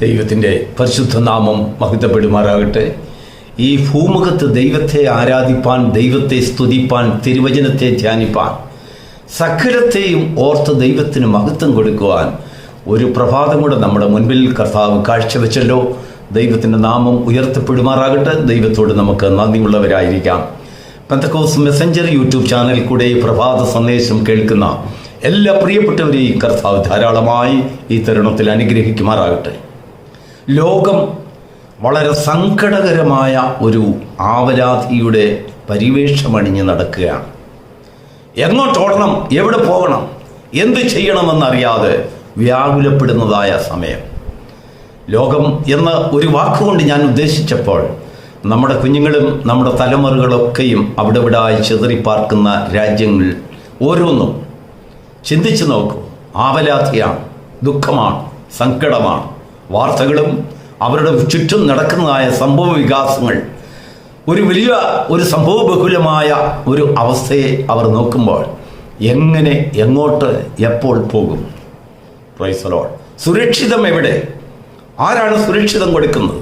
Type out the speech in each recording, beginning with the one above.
ദൈവത്തിൻ്റെ പരിശുദ്ധ നാമം മഹത്വപ്പെടുമാറാകട്ടെ. ഈ ഭൂമുഖത്ത് ദൈവത്തെ ആരാധിപ്പാൻ, ദൈവത്തെ സ്തുതിപ്പാൻ, തിരുവചനത്തെ ധ്യാനിപ്പാൻ, സകലത്തെയും ഓർത്ത് ദൈവത്തിന് മഹത്വം കൊടുക്കുവാൻ ഒരു പ്രഭാതം കൂടെ നമ്മുടെ മുൻപിൽ കർത്താവ് കാഴ്ചവെച്ചല്ലോ. ദൈവത്തിൻ്റെ നാമം ഉയർത്തപ്പെടുമാറാകട്ടെ. ദൈവത്തോട് നമുക്ക് നന്ദിയുള്ളവരായിരിക്കാം. പെന്തക്കോസ്റ്റ് മെസ്സഞ്ചർ യൂട്യൂബ് ചാനലിൽ കൂടെ ഈ പ്രഭാത സന്ദേശം കേൾക്കുന്ന എല്ലാ പ്രിയപ്പെട്ടവരെയും കർത്താവ് ധാരാളമായി ഈ തരുണത്തിൽ അനുഗ്രഹിക്കുമാറാകട്ടെ. ലോകം വളരെ സങ്കടകരമായ ഒരു ആവലാതിയുടെ പരിവേഷമണിഞ്ഞ് നടക്കുകയാണ്. എങ്ങോട്ടോടണം, എവിടെ പോകണം, എന്ത് ചെയ്യണമെന്നറിയാതെ വ്യാകുലപ്പെടുന്നതായ സമയം. ലോകം എന്ന ഒരു വാക്കുകൊണ്ട് ഞാൻ ഉദ്ദേശിച്ചപ്പോൾ നമ്മുടെ കുഞ്ഞുങ്ങളും നമ്മുടെ തലമുറകളൊക്കെയും അവിടെ ഇവിടായി ചിതറിപ്പാർക്കുന്ന രാജ്യങ്ങൾ ഓരോന്നും ചിന്തിച്ചു നോക്കൂ. ആവലാതിയാണ്, ദുഃഖമാണ്, സങ്കടമാണ്. വാർത്തകളും അവരുടെ ചുറ്റും നടക്കുന്നതായ സംഭവ വികാസങ്ങൾ ഒരു വലിയ ഒരു സംഭവബഹുലമായ ഒരു അവസ്ഥയെ അവർ നോക്കുമ്പോൾ എങ്ങനെ, എങ്ങോട്ട്, എപ്പോൾ പോകും? Praise the Lord. സുരക്ഷിതം എവിടെ? ആരാണ് സുരക്ഷിതം കൊടുക്കുന്നത്?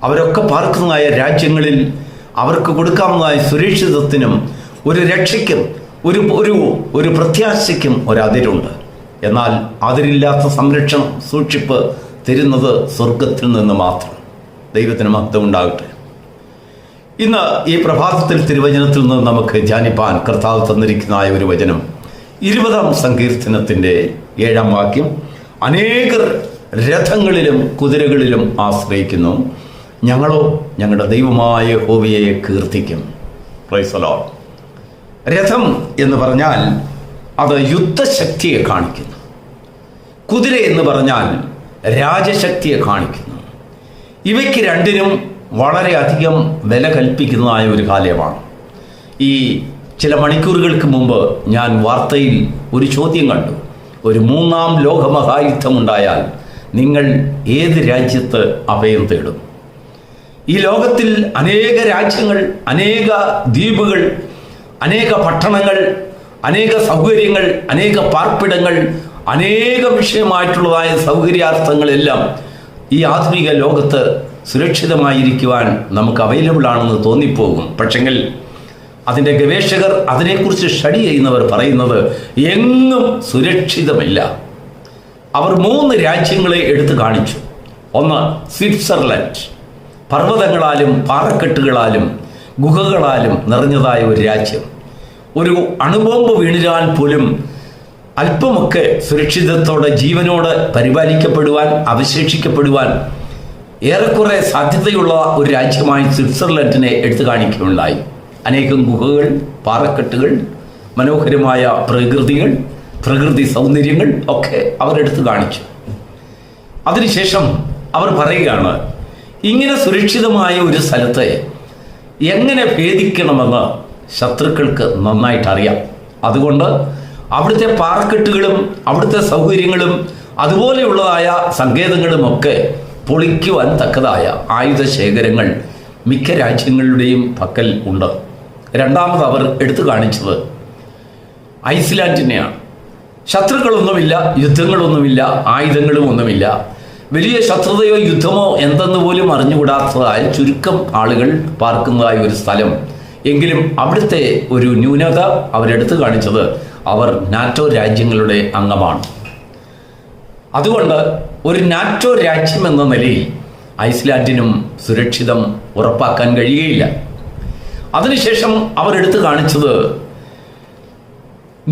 അവരൊക്കെ പാർക്കുന്നതായ രാജ്യങ്ങളിൽ അവർക്ക് കൊടുക്കാവുന്നതായ സുരക്ഷിതത്തിനും ഒരു രക്ഷയ്ക്കും ഒരു പ്രത്യാശയ്ക്കും ഒരതിരുണ്ട്. എന്നാൽ അതിരില്ലാത്ത സംരക്ഷണം, സൂക്ഷിപ്പ് തരുന്നത് സ്വർഗത്തിൽ നിന്ന് മാത്രം. ദൈവത്തിന് മഹത്വം ഉണ്ടാകട്ടെ. ഇന്ന് ഈ പ്രഭാതത്തിൽ തിരുവചനത്തിൽ നിന്ന് നമുക്ക് ധ്യാനിപ്പാൻ കർത്താവ് തന്നിരിക്കുന്നതായ ഒരു വചനം 20-ാം സങ്കീർത്തനത്തിൻ്റെ 7-ാം വാക്യം. അനേകർ രഥങ്ങളിലും കുതിരകളിലും ആശ്രയിക്കുന്നു, ഞങ്ങളോ ഞങ്ങളുടെ ദൈവമായ യഹോവയെ കീർത്തിക്കും. Praise the Lord. രഥം എന്ന് പറഞ്ഞാൽ അത് യുദ്ധശക്തിയെ കാണിക്കുന്നു. കുതിര എന്ന് പറഞ്ഞാൽ രാജശക്തിയെ കാണിക്കുന്നു. ഇവയ്ക്ക് രണ്ടിനും വളരെയധികം വില കൽപ്പിക്കുന്നതായ ഒരു കാലമാണ്. ഈ ചില മണിക്കൂറുകൾക്ക് മുമ്പ് ഞാൻ വാർത്തയിൽ ഒരു ചോദ്യം കണ്ടു. ഒരു 3-ാം ലോകമഹായുദ്ധം ഉണ്ടായാൽ നിങ്ങൾ ഏത് രാജ്യത്ത് അഭയം തേടും? ഈ ലോകത്തിൽ അനേക രാജ്യങ്ങൾ, അനേക ദ്വീപുകൾ, അനേക പട്ടണങ്ങൾ, അനേക സൗകര്യങ്ങൾ, അനേക പാർപ്പിടങ്ങൾ, അനേക വിഷയമായിട്ടുള്ളതായ സൗകര്യാർത്ഥങ്ങളെല്ലാം ഈ ആധുനിക ലോകത്ത് സുരക്ഷിതമായിരിക്കുവാൻ നമുക്ക് അവൈലബിൾ ആണെന്ന് തോന്നിപ്പോകും. പക്ഷെങ്കിൽ അതിൻ്റെ ഗവേഷകർ, അതിനെക്കുറിച്ച് സ്റ്റഡി ചെയ്യുന്നവർ പറയുന്നത് എങ്ങും സുരക്ഷിതമില്ല. അവർ 3 രാജ്യങ്ങളെ എടുത്തു കാണിച്ചു. ഒന്ന് സ്വിറ്റ്സർലൻഡ്, പർവ്വതങ്ങളാലും പാറക്കെട്ടുകളാലും ഗുഹകളാലും നിറഞ്ഞതായ ഒരു രാജ്യം. ഒരു അണുബോംബ് വീണിരാൻ പോലും അല്പമൊക്കെ സുരക്ഷിതത്തോടെ ജീവനോട് പരിപാലിക്കപ്പെടുവാൻ, അവശേഷിക്കപ്പെടുവാൻ ഏറെക്കുറെ സാധ്യതയുള്ള ഒരു രാജ്യമായി സ്വിറ്റ്സർലൻഡിനെ എടുത്തു കാണിക്കുകയുണ്ടായി. അനേകം ഗുഹകൾ, പാറക്കെട്ടുകൾ, മനോഹരമായ പ്രകൃതി സൗന്ദര്യങ്ങൾ ഒക്കെ അവരെടുത്ത് കാണിച്ചു. അതിനുശേഷം അവർ പറയുകയാണ്, ഇങ്ങനെ സുരക്ഷിതമായ ഒരു സ്ഥലത്തെ എങ്ങനെ ഭേദിക്കണമെന്ന് ശത്രുക്കൾക്ക് നന്നായിട്ട് അറിയാം. അതുകൊണ്ട് അവിടുത്തെ പാറക്കെട്ടുകളും അവിടുത്തെ സൗകര്യങ്ങളും അതുപോലെയുള്ളതായ സങ്കേതങ്ങളും ഒക്കെ പൊളിക്കുവാൻ തക്കതായ ആയുധശേഖരങ്ങൾ മിക്ക രാജ്യങ്ങളുടെയും പക്കൽ ഉണ്ട്. രണ്ടാമത് അവർ എടുത്തു കാണിച്ചത് ഐസ്ലാൻഡിനെയാണ്. ശത്രുക്കളൊന്നുമില്ല, യുദ്ധങ്ങളൊന്നുമില്ല, ആയുധങ്ങളും ഒന്നുമില്ല. വലിയ ശത്രുതയോ യുദ്ധമോ എന്തെന്ന് പോലും അറിഞ്ഞുകൂടാത്തതായ ചുരുക്കം ആളുകൾ പാർക്കുന്നതായ ഒരു സ്ഥലം. എങ്കിലും അവിടുത്തെ ഒരു ന്യൂനത അവരെടുത്തു കാണിച്ചത് അവർ നാറ്റോ രാജ്യങ്ങളുടെ അംഗമാണ്. അതുകൊണ്ട് ഒരു നാറ്റോ രാജ്യം എന്ന നിലയിൽ ഐസ്ലാൻഡിനും സുരക്ഷിതം ഉറപ്പാക്കാൻ കഴിയുകയില്ല. അതിനുശേഷം അവരെടുത്തു കാണിച്ചത്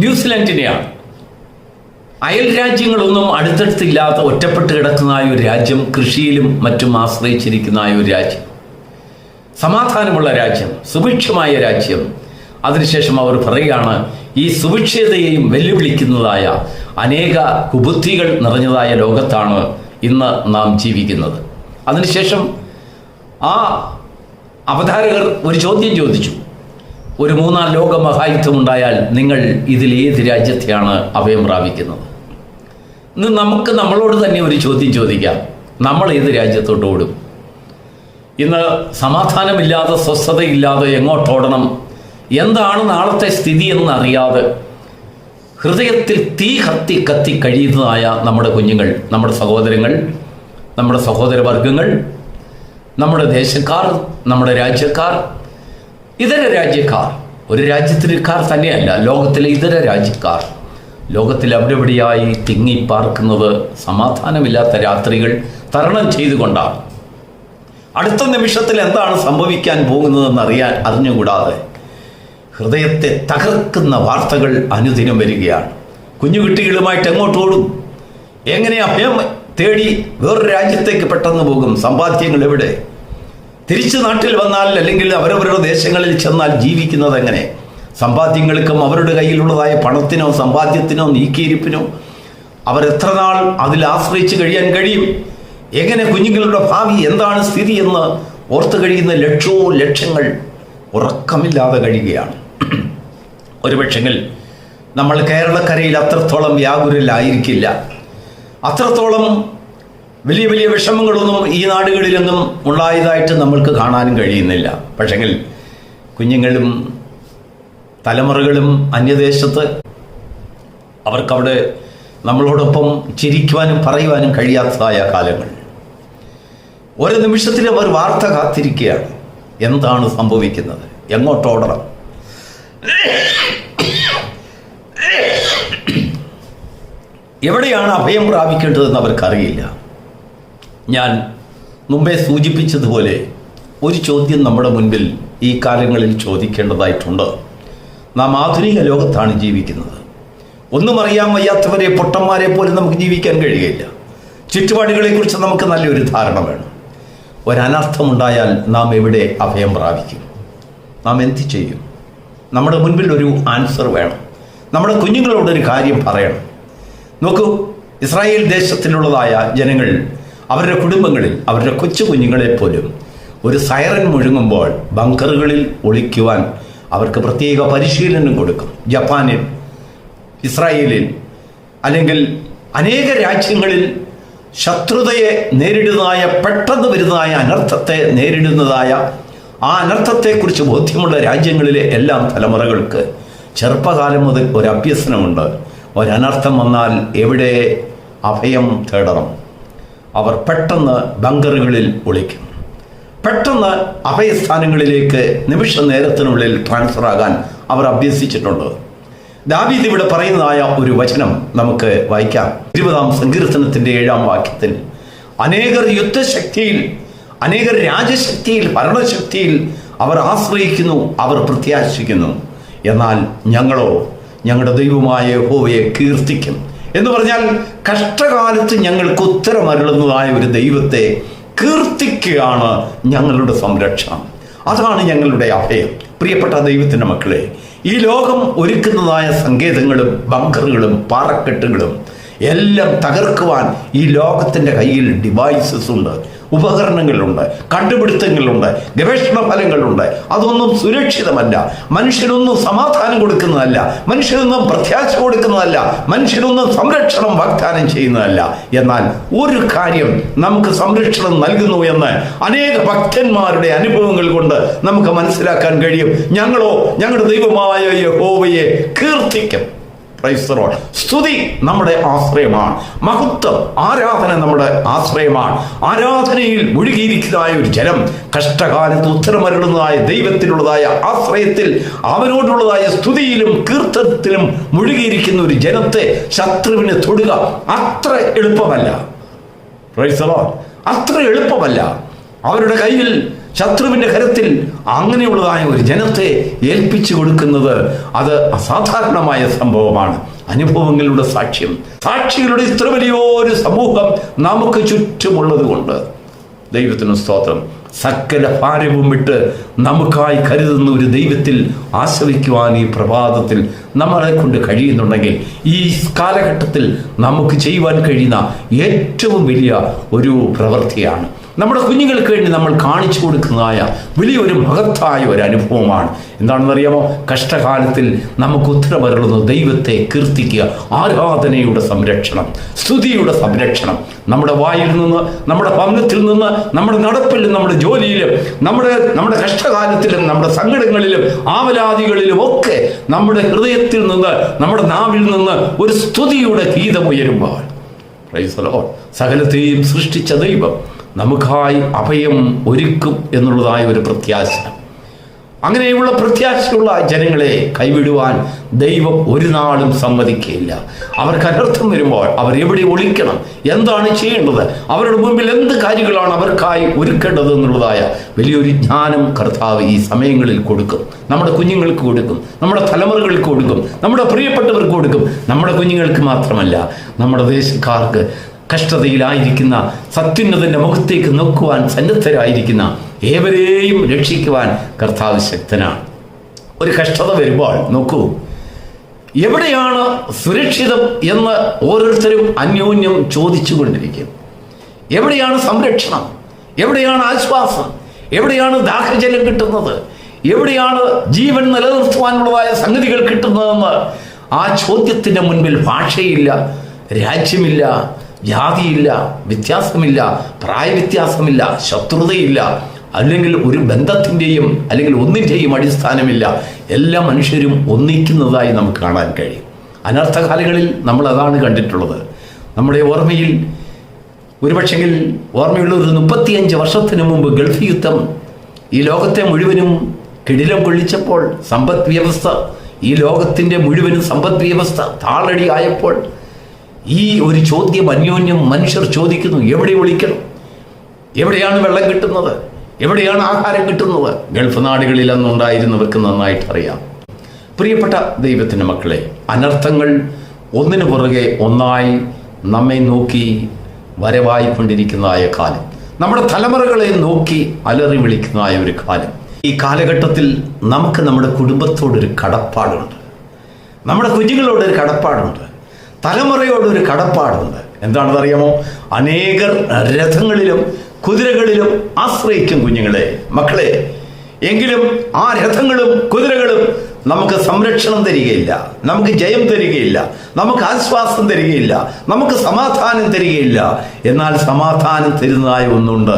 ന്യൂസിലാൻഡിനെയാണ്. അയൽ രാജ്യങ്ങളൊന്നും അടുത്തടുത്തില്ലാത്ത ഒറ്റപ്പെട്ട് കിടക്കുന്നതായ ഒരു രാജ്യം, കൃഷിയിലും മറ്റും ആശ്രയിച്ചിരിക്കുന്നതായ ഒരു രാജ്യം, സമാധാനമുള്ള രാജ്യം, സുഭിക്ഷമായ രാജ്യം. അതിനുശേഷം അവർ പറയുകയാണ്, ഈ സുഭിക്ഷതയെയും വെല്ലുവിളിക്കുന്നതായ അനേക കുബുദ്ധികൾ നിറഞ്ഞതായ ലോകത്താണ് ഇന്ന് നാം ജീവിക്കുന്നത്. അതിനുശേഷം ആ അവതാരകർ ഒരു ചോദ്യം ചോദിച്ചു. ഒരു 3-ാം ലോകമഹായുദ്ധം ഉണ്ടായാൽ നിങ്ങൾ ഇതിൽ ഏത് രാജ്യത്തെയാണ് അഭയം പ്രാപിക്കുന്നത്? ഇന്ന് നമുക്ക് നമ്മളോട് തന്നെ ഒരു ചോദ്യം ചോദിക്കാം, നമ്മൾ ഏത് രാജ്യത്തോട്ട് ഓടും? ഇന്ന് സമാധാനമില്ലാതെ, സ്വസ്ഥതയില്ലാതെ എങ്ങോട്ടോടണം, എന്താണ് നാളത്തെ സ്ഥിതി എന്നറിയാതെ ഹൃദയത്തിൽ തീ കത്തി കഴിയുന്നതായ നമ്മുടെ കുഞ്ഞുങ്ങൾ, നമ്മുടെ സഹോദരങ്ങൾ നമ്മുടെ സഹോദരവർഗങ്ങൾ, നമ്മുടെ ദേശക്കാർ, നമ്മുടെ രാജ്യക്കാർ, ഇതര രാജ്യക്കാർ, ഒരു രാജ്യത്തിൽക്കാർ തന്നെയല്ല, ലോകത്തിലെ ഇതര രാജ്യക്കാർ, ലോകത്തിൽ അവിടെവിടെയായി തിങ്ങിപ്പാർക്കുന്നത് സമാധാനമില്ലാത്ത രാത്രികൾ തരണം ചെയ്തുകൊണ്ടാണ്. അടുത്ത നിമിഷത്തിൽ എന്താണ് സംഭവിക്കാൻ പോകുന്നതെന്ന് അറിഞ്ഞുകൂടാതെ ഹൃദയത്തെ തകർക്കുന്ന വാർത്തകൾ അനുദിനം വരികയാണ്. കുഞ്ഞുകുട്ടികളുമായിട്ട് എങ്ങോട്ട് ഓടും? എങ്ങനെ അഭയം തേടി വേറൊരു രാജ്യത്തേക്ക് പെട്ടെന്ന് പോകും? സമ്പാദ്യങ്ങൾ എവിടെ? തിരിച്ചു നാട്ടിൽ വന്നാൽ അല്ലെങ്കിൽ അവരവരുടെ ദേശങ്ങളിൽ ചെന്നാൽ ജീവിക്കുന്നത് എങ്ങനെ? സമ്പാദ്യങ്ങൾക്കും അവരുടെ കയ്യിലുള്ളതായ പണത്തിനോ സമ്പാദ്യത്തിനോ നീക്കിയിരിപ്പിനോ അവരെത്ര നാൾ അതിൽ ആശ്രയിച്ച് കഴിയാൻ കഴിയും? എങ്ങനെ കുഞ്ഞുങ്ങളുടെ ഭാവി എന്താണ് സ്ഥിതി എന്ന് ഓർത്തു കഴിയുന്ന ലക്ഷങ്ങൾ ഉറക്കമില്ലാതെ കഴിയുകയാണ്. ഒരുപക്ഷെങ്കിൽ നമ്മൾ കേരളക്കരയിൽ അത്രത്തോളം വ്യാകുലരായിരിക്കില്ല, അത്രത്തോളം വലിയ വലിയ വിഷമങ്ങളൊന്നും ഈ നാടുകളിലൊന്നും ഉണ്ടായതായിട്ട് നമ്മൾക്ക് കാണാനും കഴിയുന്നില്ല. പക്ഷെങ്കിൽ കുഞ്ഞുങ്ങളും തലമുറകളും അന്യദേശത്ത്, അവർക്കവിടെ നമ്മളോടൊപ്പം ചിരിക്കുവാനും പറയുവാനും കഴിയാത്തതായ കാലങ്ങൾ. ഒരു നിമിഷത്തിൽ അവർ വാർത്ത കാത്തിരിക്കുകയാണ്. എന്താണ് സംഭവിക്കുന്നത്? എങ്ങോട്ടോടണം? എവിടെയാണ് അഭയം പ്രാപിക്കേണ്ടതെന്ന് അവർക്കറിയില്ല. ഞാൻ മുമ്പേ സൂചിപ്പിച്ചതുപോലെ ഒരു ചോദ്യം നമ്മുടെ മുൻപിൽ ഈ കാലങ്ങളിൽ ചോദിക്കേണ്ടതായിട്ടുണ്ട്. നാം ആധുനിക ലോകത്താണ് ജീവിക്കുന്നത്. ഒന്നും അറിയാൻ വയ്യാത്തവരെ, പൊട്ടന്മാരെ പോലും നമുക്ക് ജീവിക്കാൻ കഴിയുകയില്ല. ചുറ്റുപാടുകളെക്കുറിച്ച് നമുക്ക് നല്ലൊരു ധാരണ വേണം. ഒരനർത്ഥമുണ്ടായാൽ നാം എവിടെ അഭയം പ്രാപിക്കും? നാം എന്ത് ചെയ്യും? നമ്മുടെ മുൻപിൽ ഒരു ആൻസർ വേണം. നമ്മുടെ കുഞ്ഞുങ്ങളോടൊരു കാര്യം പറയണം. നോക്കൂ, ഇസ്രായേൽ ദേശത്തിലുള്ളതായ ജനങ്ങൾ അവരുടെ കുടുംബങ്ങളിൽ അവരുടെ കൊച്ചു കുഞ്ഞുങ്ങളെപ്പോലും ഒരു സൈറൻ മുഴങ്ങുമ്പോൾ ബങ്കറുകളിൽ ഒളിക്കുവാൻ അവർക്ക് പ്രത്യേക പരിശീലനം കൊടുക്കും. ജപ്പാനിൽ, ഇസ്രായേലിൽ, അല്ലെങ്കിൽ അനേക രാജ്യങ്ങളിൽ ശത്രുതയെ നേരിടുന്നതായ, പെട്ടെന്ന് വരുന്നതായ അനർത്ഥത്തെ നേരിടുന്നതായ, ആ അനർത്ഥത്തെക്കുറിച്ച് ബോധ്യമുള്ള രാജ്യങ്ങളിലെ എല്ലാം തലമുറകൾക്ക് ചെറുപ്പകാലം മുതൽ ഒരു അഭ്യസനമുണ്ട്. ഒരനർത്ഥം വന്നാൽ എവിടെ അഭയം തേടണം? അവർ പെട്ടെന്ന് ബങ്കറുകളിൽ ഒളിക്കും. പെട്ടെന്ന് അഭയസ്ഥാനങ്ങളിലേക്ക് നിമിഷ നേരത്തിനുള്ളിൽ ട്രാൻസ്ഫർ ആകാൻ അവർ അഭ്യസിച്ചിട്ടുണ്ട്. ദാവീദ് ഇവിടെ പറയുന്നതായ ഒരു വചനം നമുക്ക് വായിക്കാം. 20-ാം സങ്കീർത്തനത്തിൻ്റെ 7-ാം വാക്യത്തിൽ, അനേകർ യുദ്ധശക്തിയിൽ, അനേകർ രാജശക്തിയിൽ, ഭരണശക്തിയിൽ അവർ ആശ്രയിക്കുന്നു, അവർ പ്രത്യാശിക്കുന്നു. എന്നാൽ ഞങ്ങളോ ഞങ്ങളുടെ ദൈവമായ യഹോവയെ കീർത്തിക്കും. എന്ന് പറഞ്ഞാൽ കഷ്ടകാലത്ത് ഞങ്ങൾക്ക് ഉത്തരമരുളുന്നതായ ഒരു ദൈവത്തെ കീർത്തിക്കുകയാണ് ഞങ്ങളുടെ സംരക്ഷണം. അതാണ് ഞങ്ങളുടെ അഭയം. പ്രിയപ്പെട്ട ദൈവത്തിൻ്റെ മക്കളെ, ഈ ലോകം ഒരുക്കുന്നതായ സങ്കേതങ്ങളും ബങ്കറുകളും പാറക്കെട്ടുകളും എല്ലാം തകർക്കുവാൻ ഈ ലോകത്തിൻ്റെ കയ്യിൽ ഡിവൈസസ് ഉണ്ട്, ഉപകരണങ്ങളുണ്ട്, കണ്ടുപിടുത്തങ്ങളുണ്ട്, ഗവേഷണ ഫലങ്ങളുണ്ട്. അതൊന്നും സുരക്ഷിതമല്ല. മനുഷ്യനൊന്നും സമാധാനം കൊടുക്കുന്നതല്ല, മനുഷ്യനൊന്നും പ്രത്യാശ കൊടുക്കുന്നതല്ല, മനുഷ്യനൊന്നും സംരക്ഷണം വാഗ്ദാനം ചെയ്യുന്നതല്ല. എന്നാൽ ഒരു കാര്യം നമുക്ക് സംരക്ഷണം നൽകുന്നു എന്ന് അനേക ഭക്തന്മാരുടെ അനുഭവങ്ങൾ കൊണ്ട് നമുക്ക് മനസ്സിലാക്കാൻ കഴിയും. ഞങ്ങളോ ഞങ്ങളുടെ ദൈവമായ യഹോവയെ കീർത്തിക്കും. സ്തുതി നമ്മുടെ ആശ്രയമാണ്. മഹത്വം, ആരാധന നമ്മുടെ ആശ്രയമാണ്. ആരാധനയിൽ മുഴുകിയിരിക്കുന്നതായ ഒരു ജനം കഷ്ടകാലത്ത് ഉത്തരമരുളുന്നതായ ദൈവത്തിലുള്ളതായ ആശ്രയത്തിൽ, അവനോടുള്ളതായ സ്തുതിയിലും കീർത്തനത്തിലും മുഴുകിയിരിക്കുന്ന ഒരു ജനത്തെ ശത്രുവിനെ തൊടുക അത്ര എളുപ്പമല്ല. അത്ര എളുപ്പമല്ല. അവരുടെ കയ്യിൽ, ശത്രുവിൻ്റെ കരത്തിൽ അങ്ങനെയുള്ളതായ ഒരു ജനത്തെ ഏൽപ്പിച്ചു കൊടുക്കുന്നത് അത് അസാധാരണമായ സംഭവമാണ്. അനുഭവങ്ങളുടെ സാക്ഷികളുടെ ഇത്ര വലിയൊരു സമൂഹം നമുക്ക് ചുറ്റുമുള്ളത് കൊണ്ട് ദൈവത്തിന് സ്തോത്രം. സകല ഭാരവും വിട്ട് നമുക്കായി കരുതുന്ന ഒരു ദൈവത്തിൽ ആശ്രയിക്കുവാൻ ഈ പ്രഭാതത്തിൽ നമ്മളെ കൊണ്ട് കഴിയുന്നുണ്ടെങ്കിൽ ഈ കാലഘട്ടത്തിൽ നമുക്ക് ചെയ്യുവാൻ കഴിയുന്ന ഏറ്റവും വലിയ ഒരു പ്രവൃത്തിയാണ്. നമ്മുടെ കുഞ്ഞുങ്ങൾക്ക് വേണ്ടി നമ്മൾ കാണിച്ചു കൊടുക്കുന്നതായ വലിയൊരു മഹത്തായ ഒരു അനുഭവമാണ്. എന്താണെന്നറിയാമോ? കഷ്ടകാലത്തിൽ നമുക്ക് ഉത്തരമരുളുന്ന ദൈവത്തെ കീർത്തിക്കുക. ആരാധനയുടെ സംരക്ഷണം, സ്തുതിയുടെ സംരക്ഷണം നമ്മുടെ വായിൽ നിന്ന്, നമ്മുടെ ഭവനത്തിൽ നിന്ന്, നമ്മുടെ നടപ്പിലും, നമ്മുടെ ജോലിയിലും, നമ്മുടെ കഷ്ടകാലത്തിലും, നമ്മുടെ സങ്കടങ്ങളിലും, ആവലാദികളിലും ഒക്കെ നമ്മുടെ ഹൃദയത്തിൽ നിന്ന്, നമ്മുടെ നാവിൽ നിന്ന് ഒരു സ്തുതിയുടെ ഗീതം ഉയരുമ്പോൾ പ്രൈസ് ദി ലോർഡ്. സകലത്തെയും സൃഷ്ടിച്ച ദൈവം നമുക്കായി അഭയം ഒരുക്കും എന്നുള്ളതായ ഒരു പ്രത്യാശ. അങ്ങനെയുള്ള പ്രത്യാശയുള്ള ജനങ്ങളെ കൈവിടുവാൻ ദൈവം ഒരു നാളും സമ്മതിക്കുകയില്ല. അവർക്ക് അനർത്ഥം വരുമ്പോൾ അവർ എവിടെ ഒളിക്കണം, എന്താണ് ചെയ്യേണ്ടത്, അവരുടെ മുമ്പിൽ എന്ത് കാര്യങ്ങളാണ് അവർക്കായി ഒരുക്കേണ്ടത് എന്നുള്ളതായ വലിയൊരു ജ്ഞാനം കർത്താവ് ഈ സമയങ്ങളിൽ കൊടുക്കും. നമ്മുടെ കുഞ്ഞുങ്ങൾക്ക് കൊടുക്കും, നമ്മുടെ തലമുറകൾക്ക് കൊടുക്കും, നമ്മുടെ പ്രിയപ്പെട്ടവർക്ക് കൊടുക്കും. നമ്മുടെ കുഞ്ഞുങ്ങൾക്ക് മാത്രമല്ല, നമ്മുടെ ദേശക്കാർക്ക്, കഷ്ടതയിലായിരിക്കുന്ന, സത്യുന്നതന്റെ മുഖത്തേക്ക് നോക്കുവാൻ സന്നദ്ധരായിരിക്കുന്ന ഏവരെയും രക്ഷിക്കുവാൻ കർത്താവ് ശക്തനാണ്. ഒരു കഷ്ടത വരുമ്പോൾ നോക്കൂ, എവിടെയാണ് സുരക്ഷിതം എന്ന് ഓരോരുത്തരും അന്യോന്യം ചോദിച്ചു കൊണ്ടിരിക്കും. എവിടെയാണ് സംരക്ഷണം, എവിടെയാണ് ആശ്വാസം, എവിടെയാണ് ദാഹജലം കിട്ടുന്നത്, എവിടെയാണ് ജീവൻ നിലനിർത്തുവാനുള്ളതായ സംഗതികൾ കിട്ടുന്നതെന്ന് ആ ചോദ്യത്തിൻ്റെ മുൻപിൽ ഭാഷയില്ല, രാജ്യമില്ല, ജാതിയില്ല, വ്യത്യാസമില്ല, പ്രായവ്യത്യാസമില്ല, ശത്രുതയില്ല, അല്ലെങ്കിൽ ഒരു ബന്ധത്തിൻ്റെയും അല്ലെങ്കിൽ ഒന്നിൻ്റെയും അടിസ്ഥാനമില്ല. എല്ലാ മനുഷ്യരും ഒന്നിക്കുന്നതായി നമുക്ക് കാണാൻ കഴിയും. അനർത്ഥകാലങ്ങളിൽ നമ്മൾ അതാണ് കണ്ടിട്ടുള്ളത്. നമ്മുടെ ഓർമ്മയിൽ ഒരുപക്ഷെങ്കിൽ ഓർമ്മയുള്ള ഒരു 35 വർഷത്തിന് മുമ്പ് ഗൾഫ് യുദ്ധം ഈ ലോകത്തെ മുഴുവനും കിടിലം കൊള്ളിച്ചപ്പോൾ, സമ്പദ് വ്യവസ്ഥ, ഈ ലോകത്തിൻ്റെ മുഴുവനും സമ്പദ് വ്യവസ്ഥ താളടിയായപ്പോൾ ഈ ഒരു ചോദ്യം അന്യോന്യം മനുഷ്യർ ചോദിക്കുന്നു: എവിടെ ഒളിക്കണം, എവിടെയാണ് വെള്ളം കിട്ടുന്നത്, എവിടെയാണ് ആഹാരം കിട്ടുന്നത്? ഗൾഫ് നാടുകളിൽ അന്നുണ്ടായിരുന്നവർക്ക് നന്നായിട്ട് അറിയാം. പ്രിയപ്പെട്ട ദൈവത്തിൻ്റെ മക്കളെ, അനർത്ഥങ്ങൾ ഒന്നിനു പുറകെ ഒന്നായി നമ്മെ നോക്കി വരവായിക്കൊണ്ടിരിക്കുന്നതായ കാലം, നമ്മുടെ തലമുറകളെ നോക്കി അലറി വിളിക്കുന്നതായ ഒരു കാലം. ഈ കാലഘട്ടത്തിൽ നമുക്ക് നമ്മുടെ കുടുംബത്തോടൊരു കടപ്പാടുണ്ട്, നമ്മുടെ കുഞ്ഞുങ്ങളോടൊരു കടപ്പാടുണ്ട്, തലമുറയോടൊരു കടപ്പാടുണ്ട്. എന്താണെന്നറിയാമോ? അനേകർ രഥങ്ങളിലും കുതിരകളിലും ആശ്രയിക്കും കുഞ്ഞുങ്ങളെ, മക്കളെ. എങ്കിലും ആ രഥങ്ങളും കുതിരകളും നമുക്ക് സംരക്ഷണം തരികയില്ല, നമുക്ക് ജയം തരികയില്ല, നമുക്ക് ആശ്വാസം തരികയില്ല, നമുക്ക് സമാധാനം തരികയില്ല. എന്നാൽ സമാധാനം തരുന്നതായ ഒന്നുണ്ട്.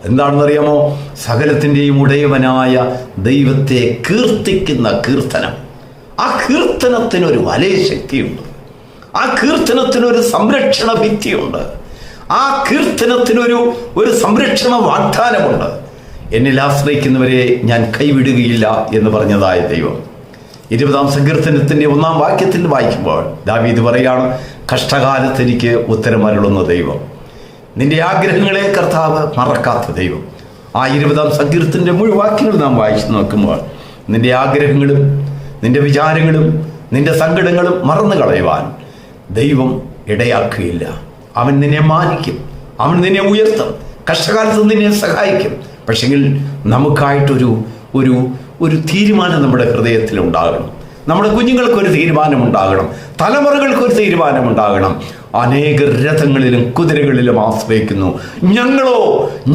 എന്താണെന്നറിയാമോ? സകലത്തിൻ്റെയും ഉടയവനായ ദൈവത്തെ കീർത്തിക്കുന്ന കീർത്തനം. ആ കീർത്തനത്തിനൊരു വലയ ശക്തിയുണ്ട്, ആ കീർത്തനത്തിനൊരു സംരക്ഷണ ഭിത്തിയുണ്ട്, ആ കീർത്തനത്തിനൊരു സംരക്ഷണ വാഗ്ദാനമുണ്ട്. എന്നിൽ ആശ്രയിക്കുന്നവരെ ഞാൻ കൈവിടുകയില്ല എന്ന് പറഞ്ഞതായ ദൈവം 20-ാം സങ്കീർത്തനത്തിൻ്റെ 1-ാം വാക്യത്തിൽ വായിക്കുമ്പോൾ ദാവീദ് പറയാണ്: കഷ്ടകാലത്ത് എനിക്ക് ഉത്തരമരുളുന്ന ദൈവം, നിന്റെ ആഗ്രഹങ്ങളെ കർത്താവ് മറക്കാത്ത ദൈവം. ആ 20-ാം സങ്കീർത്തനത്തിൻ്റെ മുഴുവൻ വാക്യങ്ങൾ നാം വായിച്ചു നോക്കുമ്പോൾ നിന്റെ ആഗ്രഹങ്ങളും നിന്റെ വിചാരങ്ങളും നിന്റെ സങ്കടങ്ങളും മറന്നു കളയുവാൻ ദൈവം ഇടയാക്കുകയില്ല. അവൻ നിന്നെ മാനിക്കും, അവൻ നിന്നെ ഉയർത്തും, കഷ്ടകാലത്ത് നിന്നെ സഹായിക്കും. പക്ഷെങ്കിൽ നമുക്കായിട്ടൊരു ഒരു ഒരു തീരുമാനം നമ്മുടെ ഹൃദയത്തിൽ ഉണ്ടാകണം. നമ്മുടെ കുഞ്ഞുങ്ങൾക്കൊരു തീരുമാനം ഉണ്ടാകണം, തലമുറകൾക്കൊരു തീരുമാനം ഉണ്ടാകണം. അനേക രഥങ്ങളിലും കുതിരകളിലും ആശ്രയിക്കുന്നു, ഞങ്ങളോ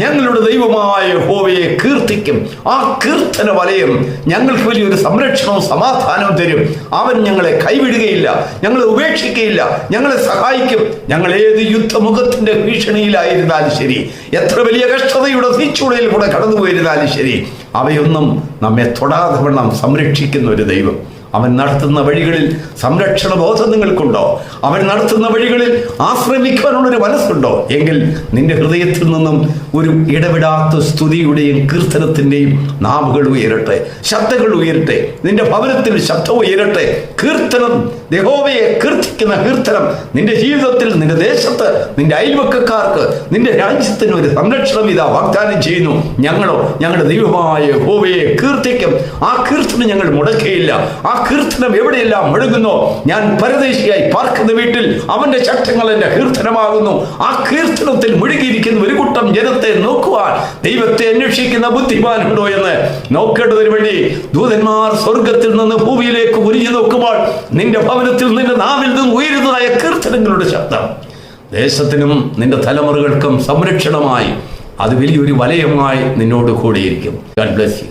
ഞങ്ങളുടെ ദൈവമായ യഹോവയെ കീർത്തിക്കും. ആ കീർത്തന വലയം ഞങ്ങൾക്ക് വലിയൊരു സംരക്ഷണവും സമാധാനവും തരും. അവൻ ഞങ്ങളെ കൈവിടുകയില്ല, ഞങ്ങളെ ഉപേക്ഷിക്കുകയില്ല, ഞങ്ങളെ സഹായിക്കും. ഞങ്ങൾ ഏത് യുദ്ധമുഖത്തിന്റെ ഭീഷണിയിലായിരുന്നാലും ശരി, എത്ര വലിയ കഷ്ടതയുടെ തീച്ചൂടയിൽ കൂടെ കടന്നു പോയിരുന്നാലും ശരി, അവയൊന്നും നമ്മെ തൊടാതെ വണ്ണം സംരക്ഷിക്കുന്ന ഒരു ദൈവം. അവൻ നടത്തുന്ന വഴികളിൽ സംരക്ഷണ ബോധം നിങ്ങൾക്കുണ്ടോ? അവൻ നടത്തുന്ന വഴികളിൽ ആശ്രമിക്കാനുള്ളൊരു മനസ്സുണ്ടോ? എങ്കിൽ നിന്റെ ഹൃദയത്തിൽ നിന്നും ഒരു ഇടപെടാത്ത സ്തുതിയുടെയും കീർത്തനത്തിൻ്റെയും നാവുകൾ ഉയരട്ടെ, ശബ്ദങ്ങൾ ഉയരട്ടെ. നിന്റെ ഭവനത്തിൽ ശബ്ദം ഉയരട്ടെ. കീർത്തനം, യഹോവയെ കീർത്തിക്കുന്ന കീർത്തനം നിന്റെ ജീവിതത്തിൽ, നിന്റെ ദേശത്ത്, നിന്റെ അയൽവക്കക്കാർക്ക്, നിന്റെ രാജ്യത്തിന് ഒരു സംരക്ഷണം ഇതാ വാഗ്ദാനം ചെയ്യുന്നു. ഞങ്ങളോ ഞങ്ങളുടെ ദൈവമായ യഹോവയെ കീർത്തിക്കും. ആ കീർത്തനം ഞങ്ങൾ മുടക്കുകയില്ല. ആ കീർത്തനം എവിടെയെല്ലാം മുഴങ്ങുന്നോ, ഞാൻ പരദേശിയായി പാർക്കുന്ന വീട്ടിൽ അവന്റെ ചട്ടങ്ങൾ എന്റെ കീർത്തനമാകുന്നു. ആ കീർത്തനത്തിൽ മുഴുകിയിരിക്കുന്ന ഒരു കൂട്ടം ജനത്തെ നോക്കുവാൻ ദൈവത്തെ അന്വേഷിക്കുന്ന ബുദ്ധിമാനുണ്ടോ എന്ന് നോക്കേണ്ടതിന് വേണ്ടി ദൂതന്മാർ സ്വർഗത്തിൽ നിന്ന് ഭൂമിയിലേക്ക് ഉരിഞ്ഞു നോക്കുമ്പോൾ നിന്റെ ഭവനത്തിൽ നിന്റെ നാവിൽ നിന്ന് ഉയരുന്നതായ കീർത്തനങ്ങളുടെ ശബ്ദം ദേശത്തിനും നിന്റെ തലമുറകൾക്കും സംരക്ഷണമായി, അത് വലിയൊരു വലയമായി നിന്നോട് കൂടിയിരിക്കും. God bless you.